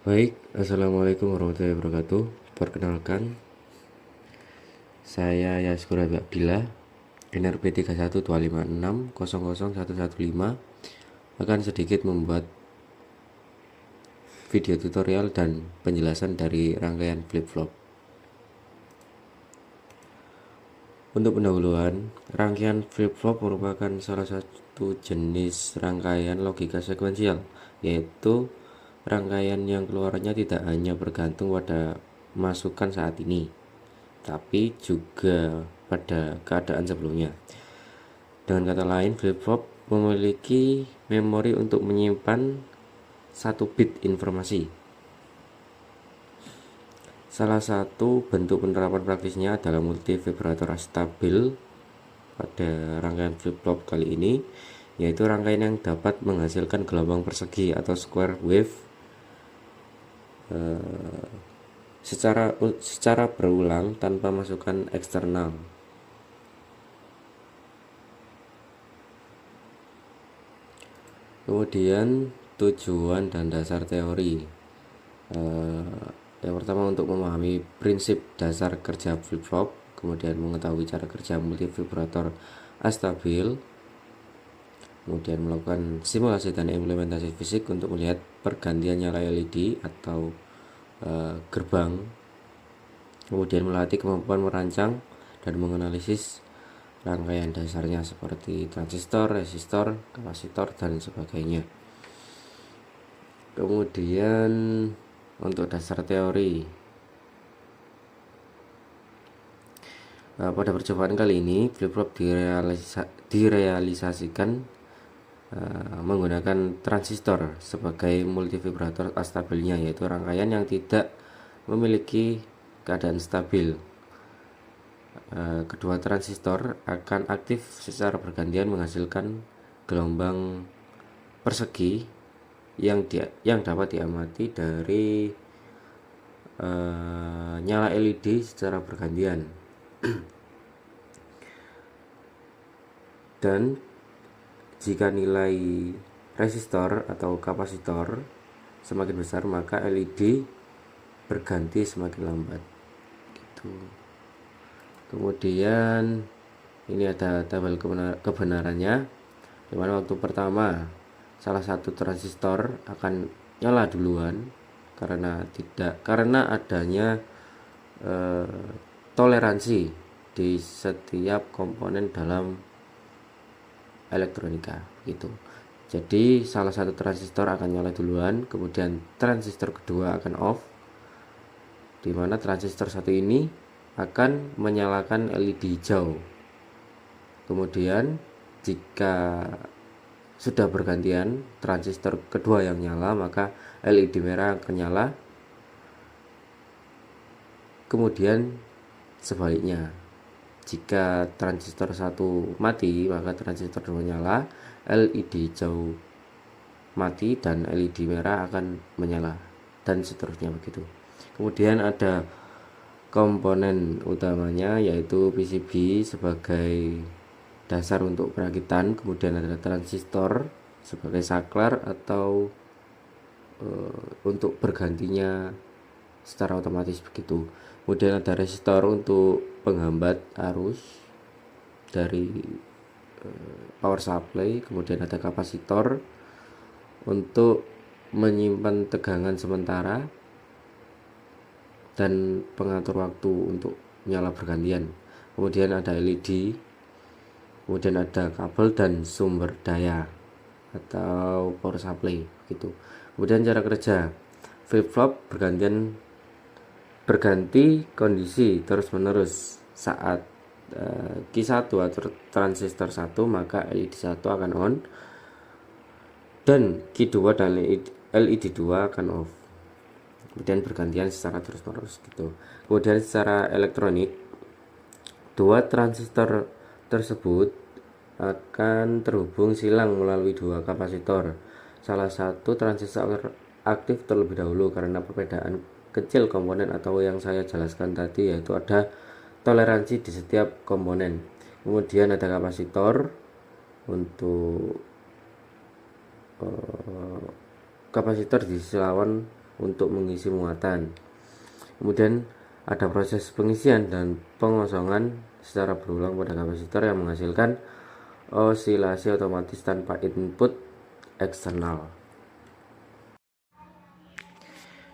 Baik, Assalamualaikum warahmatullahi wabarakatuh. Perkenalkan, saya Yaskur Abdillah, NRP 3125600115, akan sedikit membuat video tutorial dan penjelasan dari rangkaian flip-flop. Untuk pendahuluan, rangkaian flip-flop merupakan salah satu jenis rangkaian logika sekuensial, yaitu rangkaian yang keluarannya tidak hanya bergantung pada masukan saat ini, tapi juga pada keadaan sebelumnya. Dengan kata lain, flip-flop memiliki memori untuk menyimpan satu bit informasi. Salah satu bentuk penerapan praktisnya adalah multi vibrator astabil pada rangkaian flip-flop kali ini, yaitu rangkaian yang dapat menghasilkan gelombang persegi atau square wave secara berulang tanpa masukan eksternal. Kemudian tujuan dan dasar teori. Yang pertama, untuk memahami prinsip dasar kerja flip-flop, kemudian mengetahui cara kerja multi vibrator astabil, kemudian melakukan simulasi dan implementasi fisik untuk melihat pergantian nyala LED atau gerbang, kemudian melatih kemampuan merancang dan menganalisis rangkaian dasarnya seperti transistor, resistor, kapasitor, dan sebagainya. Kemudian untuk dasar teori, pada percobaan kali ini flip-flop direalisasikan menggunakan transistor sebagai multivibrator astabilnya, yaitu rangkaian yang tidak memiliki keadaan stabil. Kedua transistor akan aktif secara bergantian menghasilkan gelombang persegi yang dapat diamati dari nyala LED secara bergantian. Dan jika nilai resistor atau kapasitor semakin besar, maka LED berganti semakin lambat gitu. Kemudian ini ada tabel kebenarannya, di mana waktu pertama salah satu transistor akan nyala duluan karena adanya toleransi di setiap komponen dalam elektronika gitu. Jadi salah satu transistor akan nyala duluan, kemudian transistor kedua akan off, di mana transistor satu ini akan menyalakan LED hijau. Kemudian jika sudah bergantian transistor kedua yang nyala, maka LED merah akan nyala. Kemudian sebaliknya, jika transistor satu mati, maka transistor dua nyala, LED hijau mati dan LED merah akan menyala, dan seterusnya begitu. Kemudian ada komponen utamanya, yaitu PCB sebagai dasar untuk perakitan, kemudian ada transistor sebagai saklar atau untuk bergantinya secara otomatis begitu. Kemudian ada resistor untuk penghambat arus dari power supply, kemudian ada kapasitor untuk menyimpan tegangan sementara dan pengatur waktu untuk nyala bergantian. Kemudian ada LED, kemudian ada kabel dan sumber daya atau power supply gitu. Kemudian cara kerja flip-flop berganti kondisi terus-menerus. Saat Q1 atau transistor 1, maka LED 1 akan on, dan Q2 dan LED 2 akan off. Kemudian bergantian secara terus-menerus gitu. Kemudian secara elektronik, dua transistor tersebut akan terhubung silang melalui dua kapasitor. Salah satu transistor aktif terlebih dahulu karena perbedaan kecil komponen atau yang saya jelaskan tadi, yaitu ada toleransi di setiap komponen. Kemudian ada kapasitor untuk kapasitor di sisi lawan untuk mengisi muatan. Kemudian ada proses pengisian dan pengosongan secara berulang pada kapasitor yang menghasilkan osilasi otomatis tanpa input eksternal.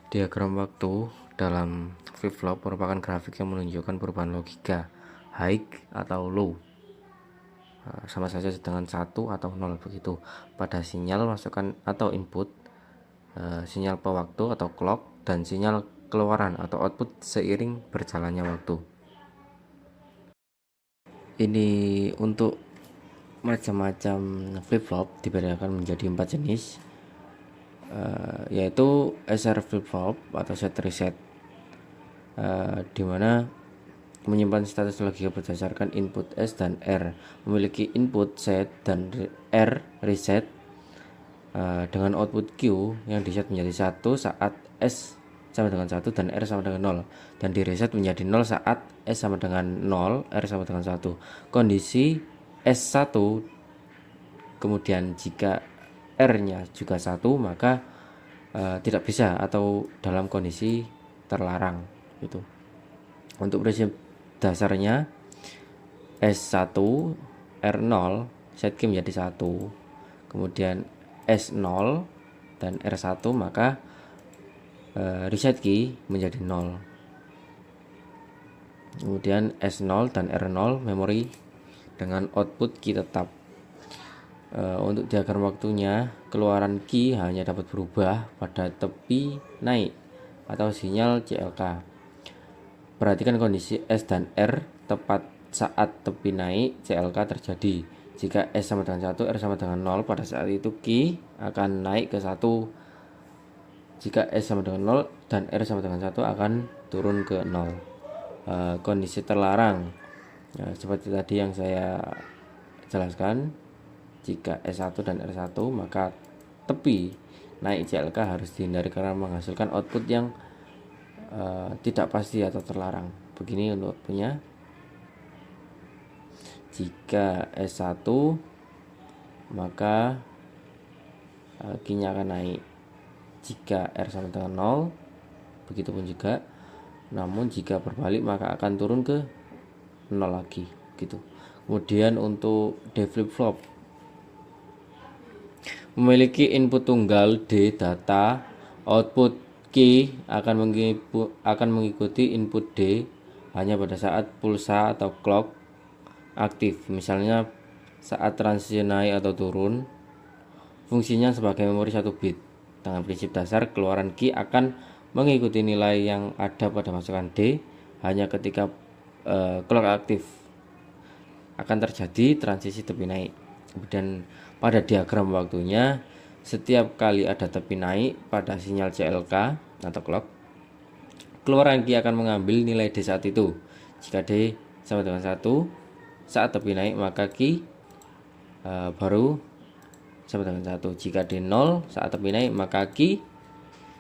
Diagram waktu dalam flip-flop merupakan grafik yang menunjukkan perubahan logika high atau low, sama saja dengan 1 atau 0 begitu pada sinyal masukan atau input, sinyal pewaktu atau clock, dan sinyal keluaran atau output seiring berjalannya waktu. Ini untuk macam-macam flip-flop dibedakan menjadi 4 jenis, yaitu SR flip-flop atau set reset, di mana menyimpan status logika berdasarkan input S dan R, memiliki input set dan R reset, dengan output Q yang diset menjadi 1 saat S sama dengan 1 dan R sama dengan 0, dan di reset menjadi 0 saat S sama dengan 0, R sama dengan 1. Kondisi S1, kemudian jika R-nya juga 1, maka tidak bisa atau dalam kondisi terlarang gitu. Untuk prinsip dasarnya S1 R0 set key menjadi 1, kemudian S0 dan R1 maka reset key menjadi 0. Kemudian S0 dan R0 memori dengan output key tetap. Untuk diagram waktunya, keluaran key hanya dapat berubah pada tepi naik atau sinyal CLK. Perhatikan kondisi S dan R tepat saat tepi naik CLK terjadi. Jika S sama dengan 1, R sama dengan 0, pada saat itu key akan naik ke 1. Jika S sama dengan 0 dan R sama dengan 1 akan turun ke 0. Kondisi terlarang, seperti tadi yang saya jelaskan, jika S1 dan R1 maka tepi naik CLK harus dihindari karena menghasilkan output yang tidak pasti atau terlarang. Begini untuk punya, jika S1 maka key-nya akan naik. Jika R sama dengan 0, begitupun juga. Namun jika berbalik maka akan turun ke 0 lagi gitu. Kemudian untuk D flip flop memiliki input tunggal D data, output key akan mengikuti input D hanya pada saat pulsa atau clock aktif, misalnya saat transisi naik atau turun. Fungsinya sebagai memori 1 bit. Dengan prinsip dasar, keluaran key akan mengikuti nilai yang ada pada masukan D hanya ketika clock aktif akan terjadi transisi tepi naik. Kemudian pada diagram waktunya, setiap kali ada tepi naik pada sinyal CLK atau clock, keluaran key akan mengambil nilai D saat itu. Jika D sama dengan 1 saat tepi naik, maka key baru sama dengan 1. Jika D 0 saat tepi naik, maka key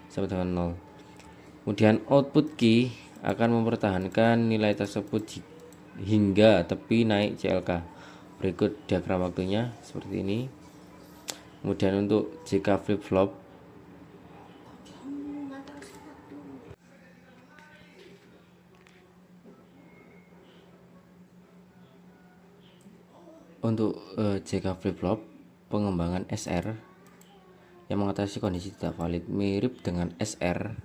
sama dengan 0. Kemudian output key akan mempertahankan nilai tersebut hingga tepi naik CLK. Berikut diagram waktunya seperti ini. Kemudian untuk JK flip flop, JK flip flop pengembangan SR yang mengatasi kondisi tidak valid mirip dengan SR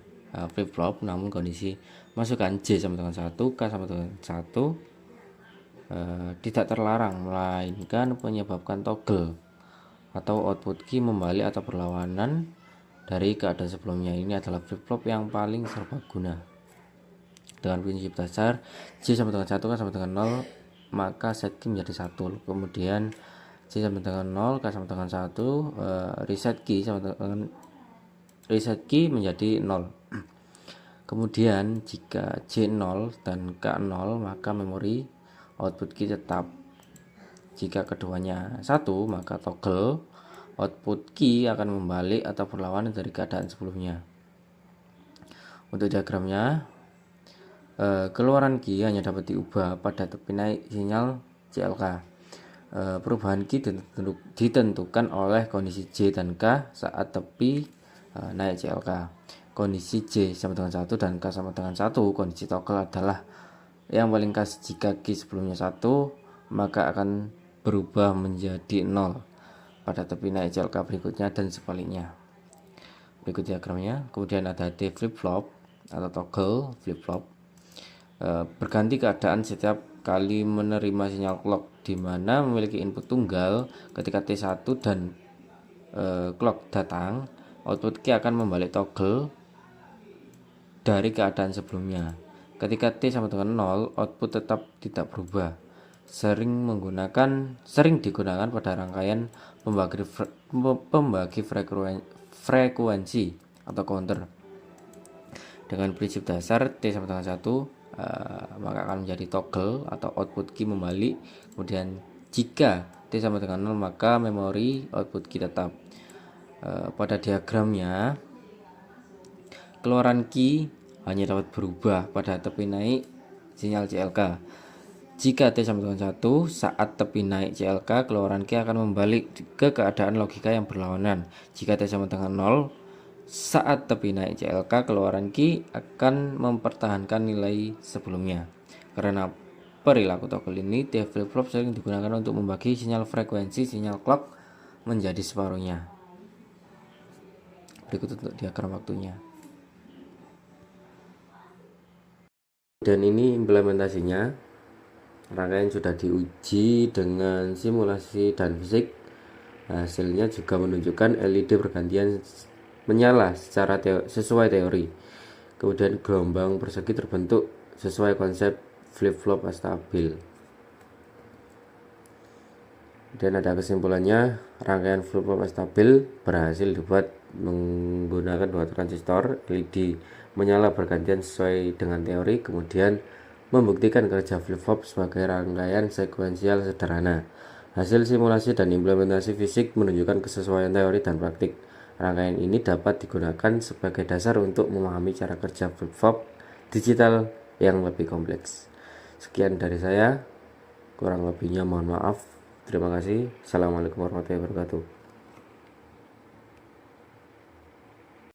flip flop, namun kondisi masukan J sama dengan 1, K sama dengan 1 tidak terlarang, melainkan menyebabkan toggle atau output key membalik atau berlawanan dari keadaan sebelumnya. Ini adalah flip flop yang paling serbaguna. Dengan prinsip dasar J sama dengan 1, K sama dengan 0, maka set key menjadi 1. Kemudian J sama dengan 0, K sama dengan 1, reset key menjadi 0. Kemudian jika J 0 dan K 0, maka memori output key tetap. Jika keduanya 1, maka toggle output key akan membalik atau berlawanan dari keadaan sebelumnya. Untuk diagramnya, keluaran key hanya dapat diubah pada tepi naik sinyal CLK. Perubahan key ditentukan oleh kondisi J dan K saat tepi naik CLK. kondisi J sama dengan 1 dan K sama dengan 1, kondisi toggle adalah yang paling khas. Jika Q sebelumnya 1, maka akan berubah menjadi 0 pada tepi naik CLK berikutnya dan sebaliknya. Berikut diagramnya. Kemudian ada D flip flop atau toggle flip flop, berganti keadaan setiap kali menerima sinyal clock, di mana memiliki input tunggal. Ketika T1 dan clock datang, output Q akan membalik toggle dari keadaan sebelumnya. Ketika T sama dengan 0, output tetap tidak berubah. Sering digunakan pada rangkaian pembagi frekuensi atau counter. Dengan prinsip dasar T sama dengan 1, maka akan menjadi toggle atau output Q membalik. Kemudian jika T sama dengan 0, maka memori output Q tetap. Pada diagramnya, keluaran Q hanya dapat berubah pada tepi naik sinyal CLK. Jika T sama dengan 1, saat tepi naik CLK, keluaran Q akan membalik ke keadaan logika yang berlawanan. Jika T sama dengan 0, saat tepi naik CLK, keluaran Q akan mempertahankan nilai sebelumnya. Karena perilaku toggle ini, D flip flop sering digunakan untuk membagi sinyal frekuensi sinyal clock menjadi separuhnya. Berikut untuk diagram waktunya. Dan ini implementasinya. Rangkaian sudah diuji dengan simulasi dan fisik. Hasilnya juga menunjukkan LED bergantian menyala secara sesuai teori. Kemudian gelombang persegi terbentuk sesuai konsep flip-flop stabil. Dan ada kesimpulannya, rangkaian flip-flop stabil berhasil dibuat menggunakan 2 transistor LED menyala bergantian sesuai dengan teori, kemudian membuktikan kerja flip-flop sebagai rangkaian sekuensial sederhana. Hasil simulasi dan implementasi fisik menunjukkan kesesuaian teori dan praktik. Rangkaian ini dapat digunakan sebagai dasar untuk memahami cara kerja flip-flop digital yang lebih kompleks. Sekian dari saya, kurang lebihnya mohon maaf. Terima kasih. Assalamualaikum warahmatullahi wabarakatuh.